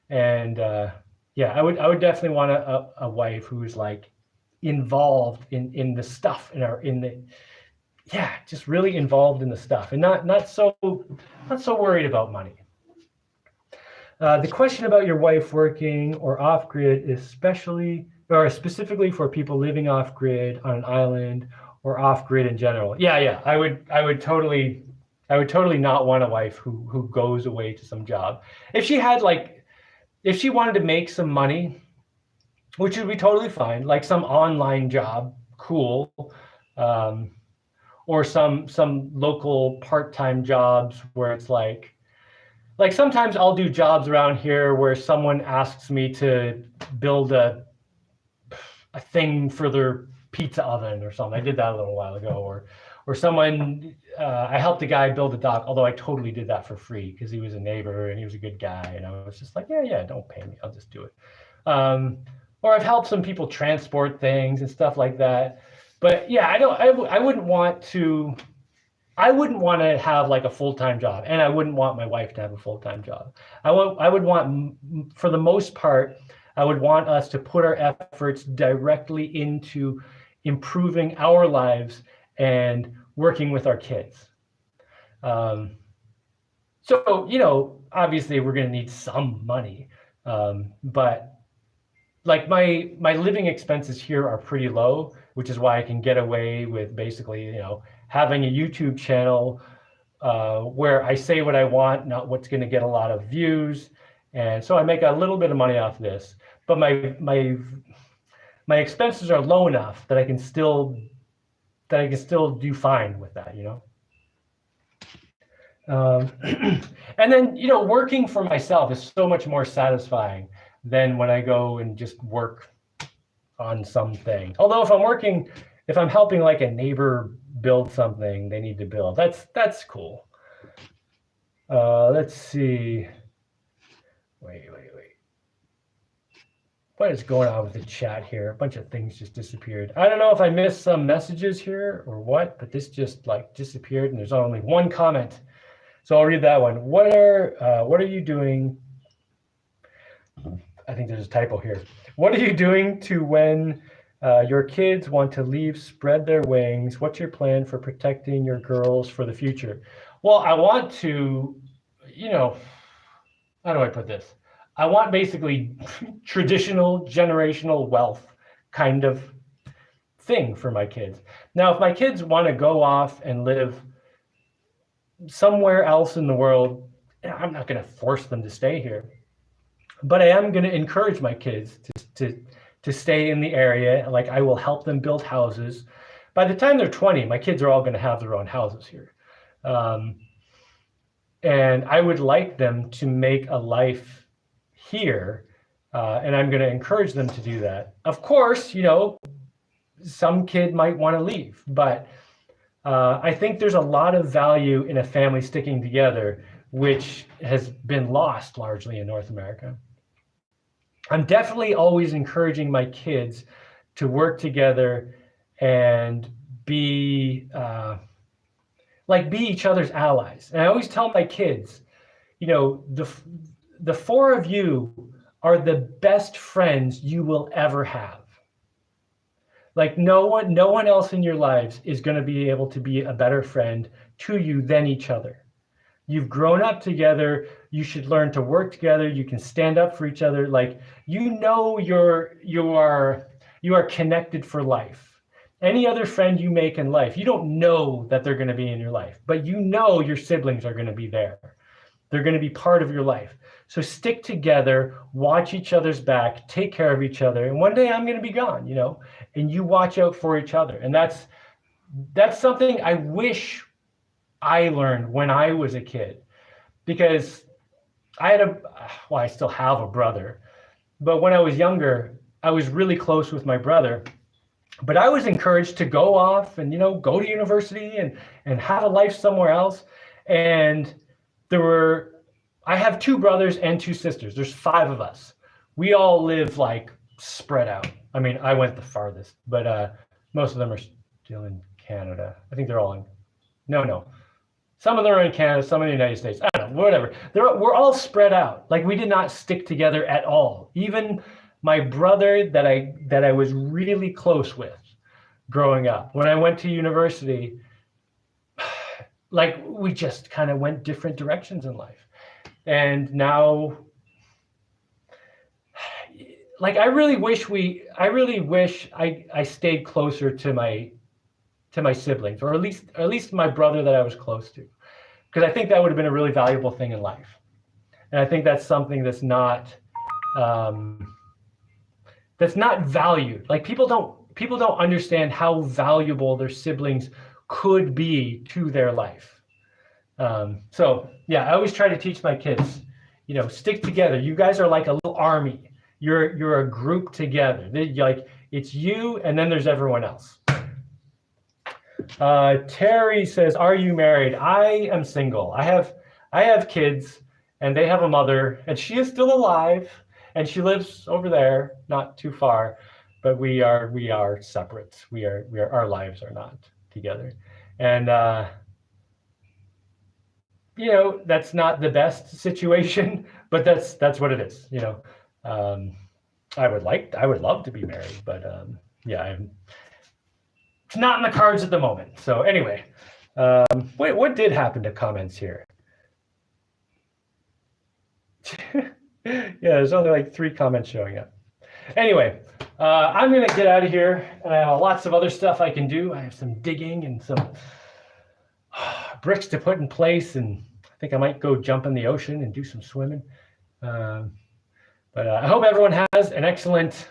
A: And yeah, I would definitely want a wife who's like involved in the stuff just really involved in the stuff and not so worried about money. The question about your wife working or off grid is specifically for people living off grid on an island or off grid in general. Yeah. I would totally not want a wife who goes away to some job. If she wanted to make some money, which would be totally fine, like some online job, cool, or some local part-time jobs where it's like sometimes I'll do jobs around here where someone asks me to build a thing for their pizza oven or something. I did that a little while ago, or someone, I helped a guy build a dock, although I totally did that for free because he was a neighbor and he was a good guy. And I was just like, yeah, don't pay me, I'll just do it. Or I've helped some people transport things and stuff like that. But yeah, I wouldn't want to have like a full-time job, and I wouldn't want my wife to have a full-time job. I would want, for the most part, I would want us to put our efforts directly into improving our lives and working with our kids. So, obviously we're going to need some money, but like my living expenses here are pretty low, which is why I can get away with basically, having a YouTube channel where I say what I want, not what's going to get a lot of views. And so I make a little bit of money off this, but my expenses are low enough that I can still do fine with that, And then, working for myself is so much more satisfying than when I go and just work on something. Although if I'm helping like a neighbor build something they need to build, that's cool. Let's see. Wait. What is going on with the chat here? A bunch of things just disappeared. I don't know if I missed some messages here or what, but this just like disappeared and there's only one comment. So I'll read that one. What are you doing? I think there's a typo here. What are you doing to when your kids want to leave, spread their wings? What's your plan for protecting your girls for the future? Well, I want to, how do I put this? I want basically traditional generational wealth kind of thing for my kids. Now, if my kids want to go off and live somewhere else in the world, I'm not going to force them to stay here. But I am going to encourage my kids to stay in the area. Like, I will help them build houses. By the time they're 20, my kids are all going to have their own houses here. And I would like them to make a life here, and I'm going to encourage them to do that. Of course, some kid might want to leave, but I think there's a lot of value in a family sticking together, which has been lost largely in North America. I'm definitely always encouraging my kids to work together and be each other's allies. And I always tell my kids, the four of you are the best friends you will ever have. Like no one else in your lives is going to be able to be a better friend to you than each other. You've grown up together. You should learn to work together. You can stand up for each other. Like, you are connected for life. Any other friend you make in life, you don't know that they're going to be in your life, but your siblings are going to be there. They're going to be part of your life. So stick together, watch each other's back, take care of each other. And one day I'm going to be gone, and you watch out for each other. And that's something I wish I learned when I was a kid, because I still have a brother, but when I was younger, I was really close with my brother, but I was encouraged to go off and, go to university and have a life somewhere else. And I have 2 brothers and 2 sisters. There's 5 of us. We all live like spread out. I mean, I went the farthest, but most of them are still in Canada. I think they're all in, no. Some of them are in Canada, some in the United States. I don't know, whatever. We're all spread out. Like, we did not stick together at all. Even my brother that I was really close with growing up, when I went to university, like, we just kind of went different directions in life. And now, like, I really wish I stayed closer to my siblings, or at least my brother that I was close to, because I think that would have been a really valuable thing in life. And I think that's something that's not valued. Like, people don't understand how valuable their siblings could be to their life. So yeah, I always try to teach my kids, stick together. You guys are like a little army. You're a group together. It's you, and then there's everyone else. Terry says, "Are you married?" I am single. I have kids, and they have a mother, and she is still alive, and she lives over there, not too far, but we are separate. Our lives are not together, and that's not the best situation, but that's what it is. I would love to be married, but it's not in the cards at the moment. So anyway, wait, what did happen to comments here? Yeah, there's only like 3 comments showing up. Anyway, I'm going to get out of here, and I have lots of other stuff I can do. I have some digging and some bricks to put in place, and I think I might go jump in the ocean and do some swimming. But I hope everyone has an excellent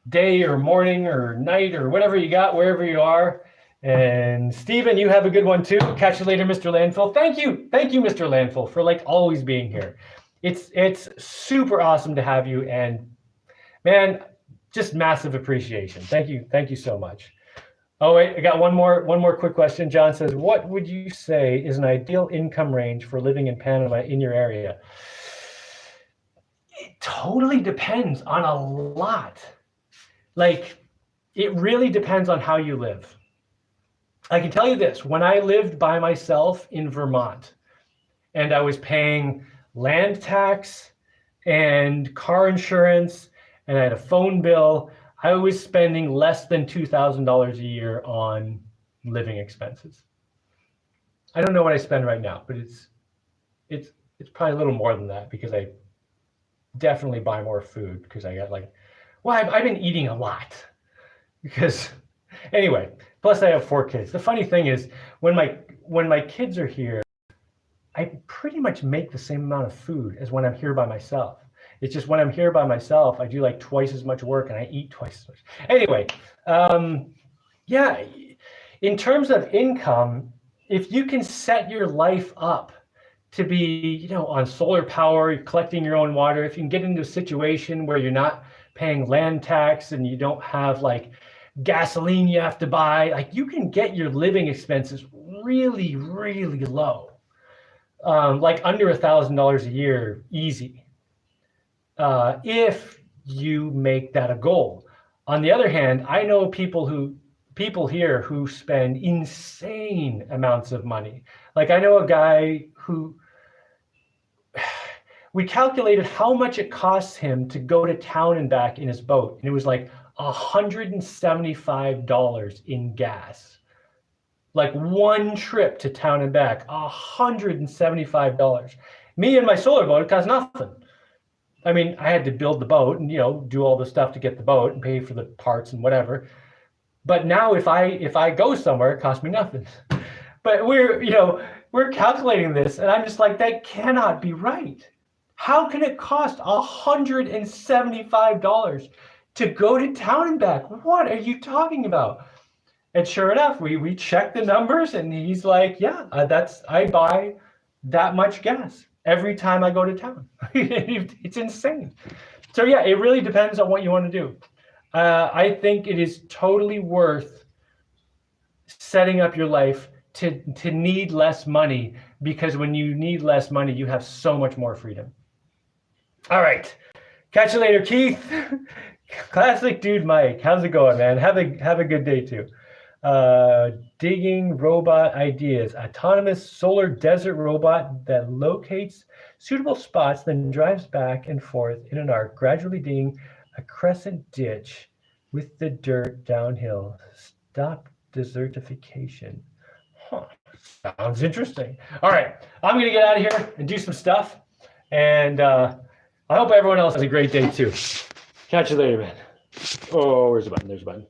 A: day or morning or night or whatever you got, wherever you are. And Stephen, you have a good one too. Catch you later, Mr. Landfill. Thank you, Mr. Landfill, for like always being here. it's super awesome to have you, and man, just massive appreciation. Thank you so much. Oh wait, I got one more quick question. John says, what would you say is an ideal income range for living in Panama in your area? It totally depends on a lot. Like, it really depends on how you live. I can tell you this, when I lived by myself in Vermont and I was paying land tax and car insurance and I had a phone bill, I was spending less than $2,000 a year on living expenses. I don't know what I spend right now, but it's probably a little more than that because I definitely buy more food because I got I've been eating a lot because anyway, plus I have 4 kids. The funny thing is when my kids are here, I pretty much make the same amount of food as when I'm here by myself. It's just when I'm here by myself, I do like twice as much work and I eat twice as much. Anyway, yeah, in terms of income, if you can set your life up to be, on solar power, collecting your own water, if you can get into a situation where you're not paying land tax and you don't have like gasoline you have to buy, like you can get your living expenses really, really low, like under $1,000 a year, easy. If you make that a goal. On the other hand, I know people here who spend insane amounts of money. Like I know a guy who, we calculated how much it costs him to go to town and back in his boat. And it was like $175 in gas. Like one trip to town and back, $175. Me and my solar boat, it costs nothing. I mean, I had to build the boat and, do all the stuff to get the boat and pay for the parts and whatever. But now if I go somewhere, it costs me nothing. But we're calculating this and I'm just like, that cannot be right. How can it cost $175 to go to town and back? What are you talking about? And sure enough, we checked the numbers and he's like, yeah, I buy that much gas every time I go to town. It's insane. So yeah, it really depends on what you want to do. I think it is totally worth setting up your life to need less money, because when you need less money, you have so much more freedom. All right. Catch you later, Keith. Classic dude Mike. How's it going, man? Have a good day too. Digging robot ideas. Autonomous solar desert robot that locates suitable spots, then drives back and forth in an arc, gradually digging a crescent ditch with the dirt downhill. Stop desertification. Huh. Sounds interesting. All right. I'm going to get out of here and do some stuff. And I hope everyone else has a great day too. Catch you later, man. Oh, where's the button? There's the button.